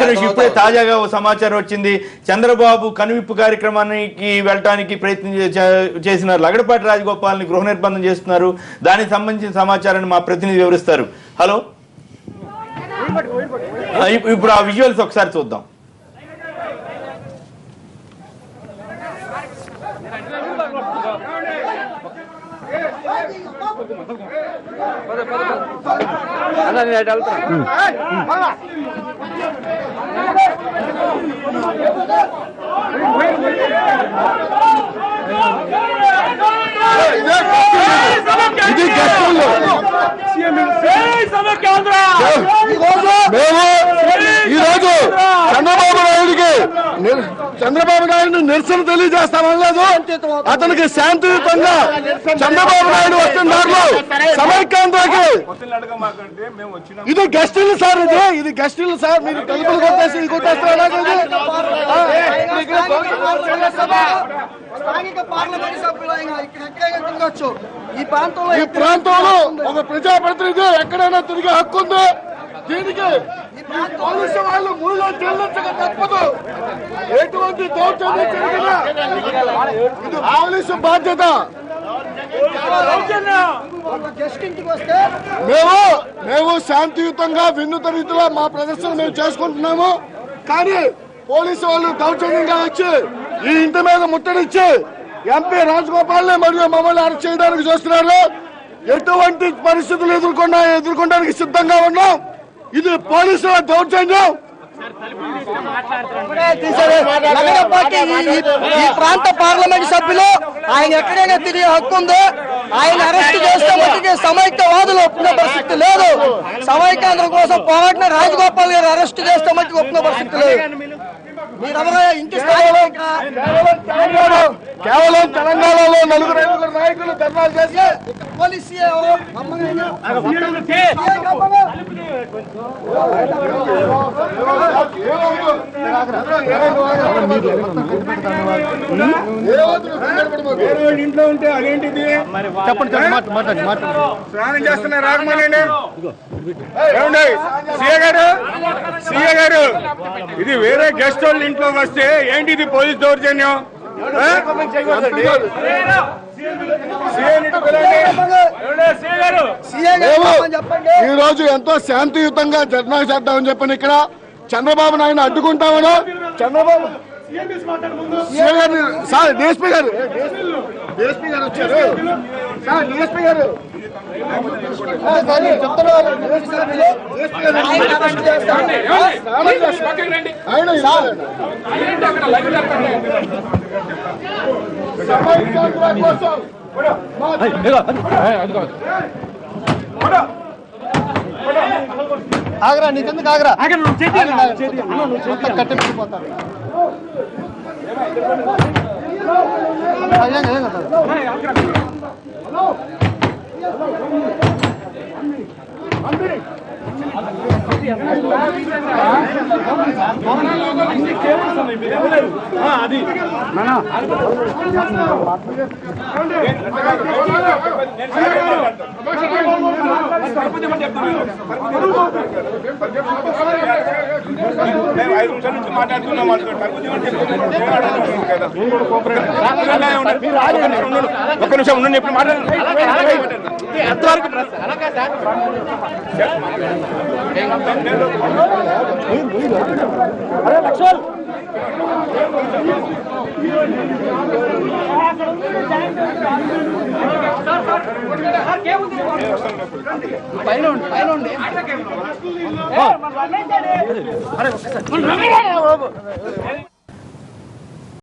ఇంకొక విషయం, ఇప్పుడే తాజాగా ఓ సమాచారం వచ్చింది. చంద్రబాబు కనువిప్పు కార్యక్రమానికి వెళ్ళటానికి ప్రయత్నం చేసిన లగడపాటి రాజగోపాల్ని గృహ నిర్బంధం చేస్తున్నారు. దానికి సంబంధించిన సమాచారాన్ని మా ప్రతినిధి వివరిస్తారు. హలో, ఇప్పుడు ఆ విజువల్స్ ఒకసారి చూద్దాం. చంద్రబాబు నాయుడు నిరసన తెలియజేస్తామనలేదు. అతనికి శాంతియుతంగా చంద్రబాబు నాయుడు వస్తున్నారు సమైక్యాంధ్రకి. ఇది గెస్ట్ ఇల్లు సార్, ఇది గెస్ట్ ఇల్లు సార్. మీరు తలుపులు కొట్టేసి ఇది కొట్టేస్తారు. ఈ ప్రాంతంలో ఒక ప్రజాప్రతినిధి ఎక్కడైనా తిరిగే హక్కు ఉంది. దీనికి పోలీసు వాళ్ళు మూడులో చెల్లించక తప్పదు. ఎటువంటి దౌర్జన్యం జరిగినా ఇది పోలీసు బాధ్యత. మేము శాంతియుతంగా వినూత్న రీతిలో మా ప్రదర్శన మేము చేసుకుంటున్నాము. కానీ పోలీసు వాళ్ళు దౌర్జన్యంగా వచ్చి ఈ ఇంటి మీద ముట్టడిచ్చి ఎంపీ రాజగోపాల్ మరియు మమ్మల్ని అరెస్ట్ చేయడానికి చూస్తున్నారు. ఎటువంటి పరిస్థితులు ఎదుర్కొనడానికి సిద్ధంగా ఉన్నాం. ఇది పోలీసుల దౌర్జన్యం. ఈ ప్రాంత పార్లమెంట్ సభ్యులు ఆయన ఎక్కడైనా తిరిగే హక్కు ఉంది. ఆయన అరెస్ట్ చేస్తే మటుకు సమైక్యవాదులు ఒప్పుకునే పరిస్థితి లేదు. సమైక్యాంధ్ర కోసం పోరాడిన రాజగోపాల్ గారు అరెస్ట్ చేస్తే మటుకు ఒప్పుకునే పరిస్థితి లేదు. మీరెవరో ఇంటి స్థాయిలో కేవలం తెలంగాణలో 4 నాయకులు ధర్నాలు చేసి పోలీసు ఇంట్లో ఉంటే అదేంటిది చెప్పండి. స్నానం చేస్తున్నా రాకమానండి. ఏమండి సీఏ గారు, ఇది వేరే గెస్ట్ వాళ్ళ ఇంట్లో వస్తే ఏంటిది పోలీస్ దౌర్జన్యం? ఈ రోజు ఎంతో శాంతియుతంగా ధర్నా చేద్దామని చెప్పని ఇక్కడ చంద్రబాబు నాయుడు అడ్డుకుంటామని చంద్రబాబు సార్ డిఎస్పీ గారు వచ్చారు. సార్ డిఎస్పీ గారు ఆగరా, నీకెందుకు ఆగరా? కట్టిపోతారు. అది ఒక్క నిమిషం ఉండండి. ఎప్పుడు మాట్లాడండి. పైన